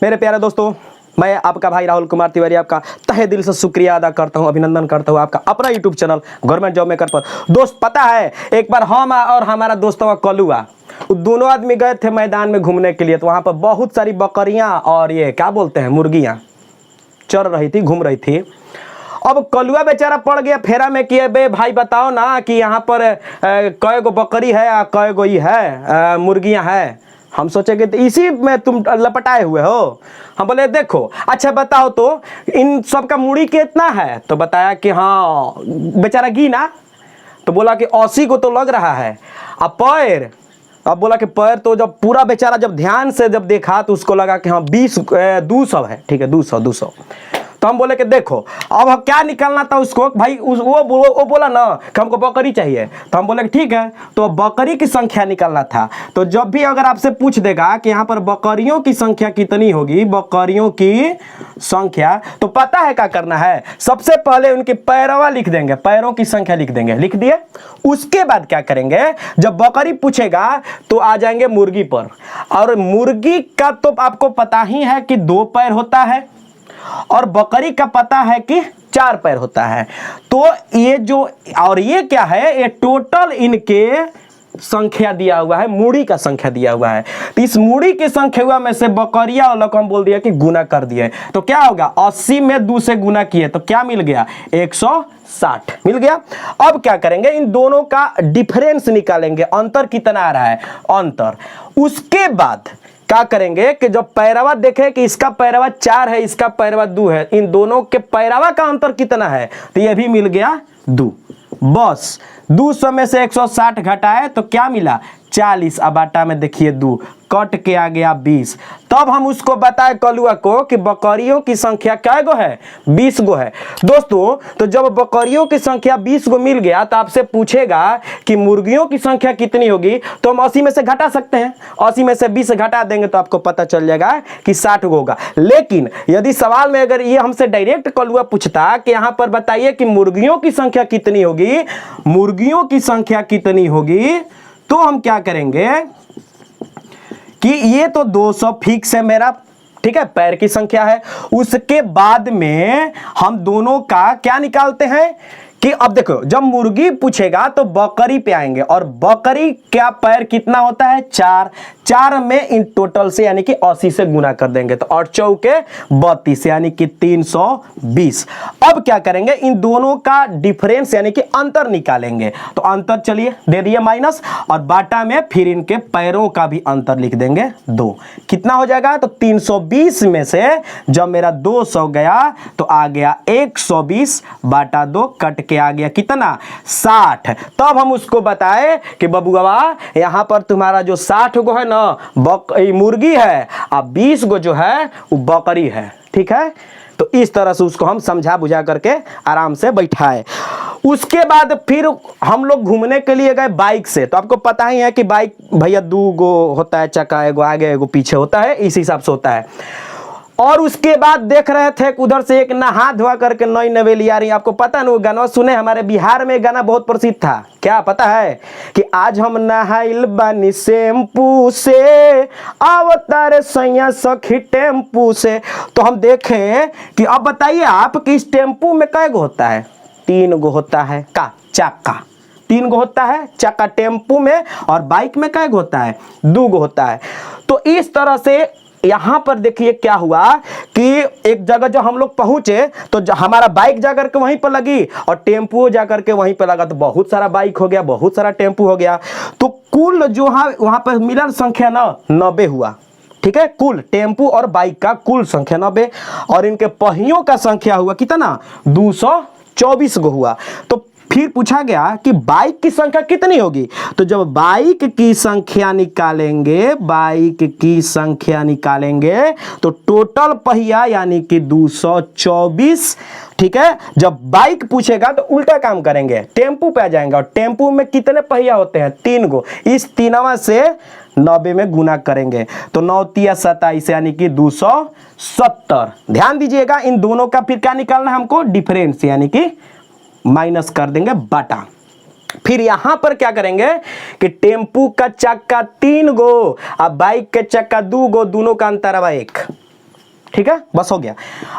मेरे प्यारे दोस्तों, मैं आपका भाई राहुल कुमार तिवारी आपका तहे दिल से शुक्रिया अदा करता हूं, अभिनंदन करता हूं आपका अपना YouTube channel government job maker पर। दोस्त पता है, एक बार हम और हमारा दोस्तों का कलुआ दोनों आदमी गए थे मैदान में घूमने के लिए। तो वहाँ पर बहुत सारी बकरियाँ और ये क्या बोलते हैं मुर्गियाँ चर रही थी, घूम रही थी। अब कलुआ बेचारा पड़ गया फेरा में कि बे भाई बताओ ना कि यहाँ पर कै गो बकरी है या कै गो ही है मुर्गियाँ है। हम सोचे कि तो इसी में तुम लपटाए हुए हो। हम बोले देखो अच्छा बताओ तो इन सब का मूड़ी कितना है। तो बताया कि हाँ, बेचारा गिना तो बोला कि 80 को तो लग रहा है। अब पैर, अब बोला कि पैर तो जब पूरा बेचारा जब ध्यान से जब देखा तो उसको लगा कि हाँ 200 है, ठीक है 200। तो हम बोले कि देखो अब क्या निकालना था उसको भाई, वो बोला ना कि हमको बकरी चाहिए। तो हम बोले कि ठीक है, तो बकरी की संख्या निकालना था। तो जब भी अगर आपसे पूछ देगा कि यहाँ पर बकरियों की संख्या कितनी होगी, बकरियों की संख्या, तो पता है क्या करना है। सबसे पहले उनके पैरवा लिख देंगे, पैरों की संख्या लिख देंगे, लिख दिए। उसके बाद क्या करेंगे, जब बकरी पूछेगा तो आ जाएंगे मुर्गी पर। और मुर्गी का तो आपको पता ही है कि 2 पैर होता है और बकरी का पता है कि 4 पैर होता है। तो ये जो और ये क्या है, ये टोटल इनके संख्या दिया हुआ है, मूड़ी का संख्या दिया हुआ है। तो इस मूड़ी की संख्या में से बकरिया वाला को हम बोल दिया कि गुना कर दिए। तो क्या होगा, 80 में 2 से गुना किए तो क्या मिल गया, 160 मिल गया। अब क्या करेंगे, इन दोनों का डिफरेंस निकालेंगे, अंतर कितना आ रहा है, अंतर। उसके बाद क्या करेंगे कि जब पैरवा देखे कि इसका पैरवा 4 है, इसका पैरवा 2 है, इन दोनों के पैरवा का अंतर कितना है, तो ये भी मिल गया 2। बस 200 में से 160 घटाए तो क्या मिला, 40। अब आटा में देखिए 2 कट के आ गया 20। तब हम उसको बताए कलुआ को कि बकरियों की संख्या क्या गो है, 20 गो है। दोस्तों तो जब बकरियों की संख्या 20 गो मिल गया तो आपसे पूछेगा कि मुर्गियों की संख्या कितनी होगी, तो हम 80 में से घटा सकते हैं। 80 में से 20 घटा देंगे तो आपको पता चल जाएगा कि 60 गो होगा। लेकिन यदि सवाल में अगर ये हमसे डायरेक्ट कलुआ पूछता कि यहाँ पर बताइए कि मुर्गियों की संख्या कितनी होगी, मुर्गियों की संख्या कितनी होगी, तो हम क्या करेंगे कि ये तो 200 फिक्स है मेरा, ठीक है, पैर की संख्या है। उसके बाद में हम दोनों का क्या निकालते हैं कि अब देखो जब मुर्गी पूछेगा तो बकरी पे आएंगे, और बकरी क्या पैर कितना होता है, 4 में इन टोटल से यानी कि 80 से गुना कर देंगे तो 8 चौके 32 यानी कि 320। अब क्या करेंगे, इन दोनों का डिफरेंस यानी कि अंतर निकालेंगे। तो अंतर चलिए दे दिए माइनस, और बाटा में फिर इनके पैरों का भी अंतर लिख देंगे 2। कितना हो जाएगा, तो 320 में से जब मेरा 200 गया तो आ गया 120 बाटा 2 कट के आ गया कितना, 60। तब हम उसको बताए कि बबुआ यहां पर तुम्हारा जो 60 गो है ना मुर्गी है, अब 20 गो जो है वो बकरी है, ठीक है। तो इस तरह से उसको हम समझा बुझा करके आराम से बैठाए। उसके बाद फिर हम लोग घूमने के लिए गए बाइक से। तो आपको पता ही है कि बाइक भैया 2 गो होता है चक्का, एगो आगे एगो पीछे होता है, इस हिसाब से होता है। और उसके बाद देख रहे थे उधर से एक नहा धोआ करके नई नवेली आ रही। आपको पता ना वो गाना सुने, हमारे बिहार में गाना बहुत प्रसिद्ध था, क्या पता है कि आज हम नहाइल बानी शैम्पू से, अवतार सैया सखी टेम्पू से। तो हम देखें कि अब बताइए आप कि इस टेम्पू में कै गो होता है, 3 गो होता है का चक्का, 3 गो होता है चक्का टेम्पू में, और बाइक में कै गो होता है, 2 गो होता है। तो इस तरह से यहां पर देखिए क्या हुआ कि एक जगह जो हम लोग पहुंचे तो हमारा बाइक जाकर के वहीं पर लगी और टेम्पू जाकर के वहीं पर लगा। तो बहुत सारा बाइक हो गया, बहुत सारा टेम्पू हो गया। तो कुल जो वहां पर मिलन संख्या ना 90 हुआ, ठीक है। कुल टेम्पू और बाइक का कुल संख्या 90, और इनके पहियों का संख्या हुआ कितना, 224 गो हुआ। तो फिर पूछा गया कि बाइक की संख्या कितनी होगी। तो जब बाइक की संख्या निकालेंगे, बाइक की संख्या निकालेंगे तो टोटल पहिया यानी कि 224, ठीक है। जब बाइक पूछेगा तो उल्टा काम करेंगे, टेम्पू पे आ जाएंगे, और टेम्पू में कितने पहिया होते हैं, 3 गो। इस 3वां से 90 में गुना करेंगे तो 9 तिया 27 यानी कि 270। ध्यान दीजिएगा, इन दोनों का फिर क्या निकालना है हमको, डिफरेंस यानी कि माइनस कर देंगे बाटा। फिर यहां पर क्या करेंगे कि टेम्पू का चक्का 3 गो और बाइक के चक्का 2 गो, दोनों का अंतर है 1। ठीक है, बस हो गया।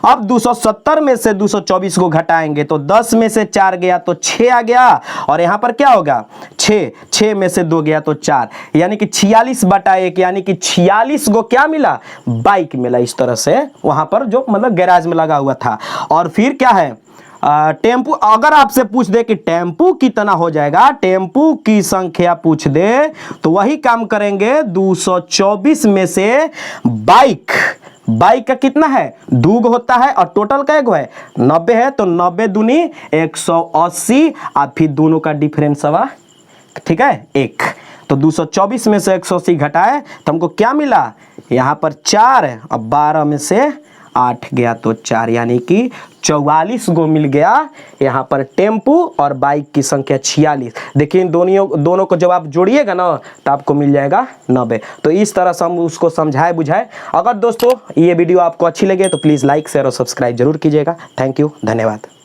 अब 270 में से 224 को घटाएंगे तो 10 में से 4 गया तो 6 आ गया, और यहां पर क्या होगा 6 में से 2 गया तो 4, यानी कि 46/1, यानी कि 46 को क्या मिला, बाइक मिला। इस तरह से वहां पर जो मतलब गैराज में लगा हुआ था। और फिर क्या है, टेम्पू, अगर आपसे पूछ दे कि टेम्पू कितना हो जाएगा, टेम्पू की संख्या पूछ दे तो वही काम करेंगे, 224 में से बाइक का कितना है, 2 होता है और टोटल का 1 है 90 है, तो 90 दूनी 180, और फिर दोनों का डिफरेंस हुआ, ठीक है 1। तो 224 में से 180 घटाए तो हमको क्या मिला, यहां पर 4 और 12 में से 8 गया तो 4, यानी कि 44 गो मिल गया। यहाँ पर टेम्पू और बाइक की संख्या 46। देखिए दोनों को जब आप जोड़िएगा ना तो आपको मिल जाएगा 90। तो इस तरह से हम उसको समझाए बुझाए। अगर दोस्तों ये वीडियो आपको अच्छी लगे तो प्लीज़ लाइक शेयर और सब्सक्राइब जरूर कीजिएगा। थैंक यू, धन्यवाद।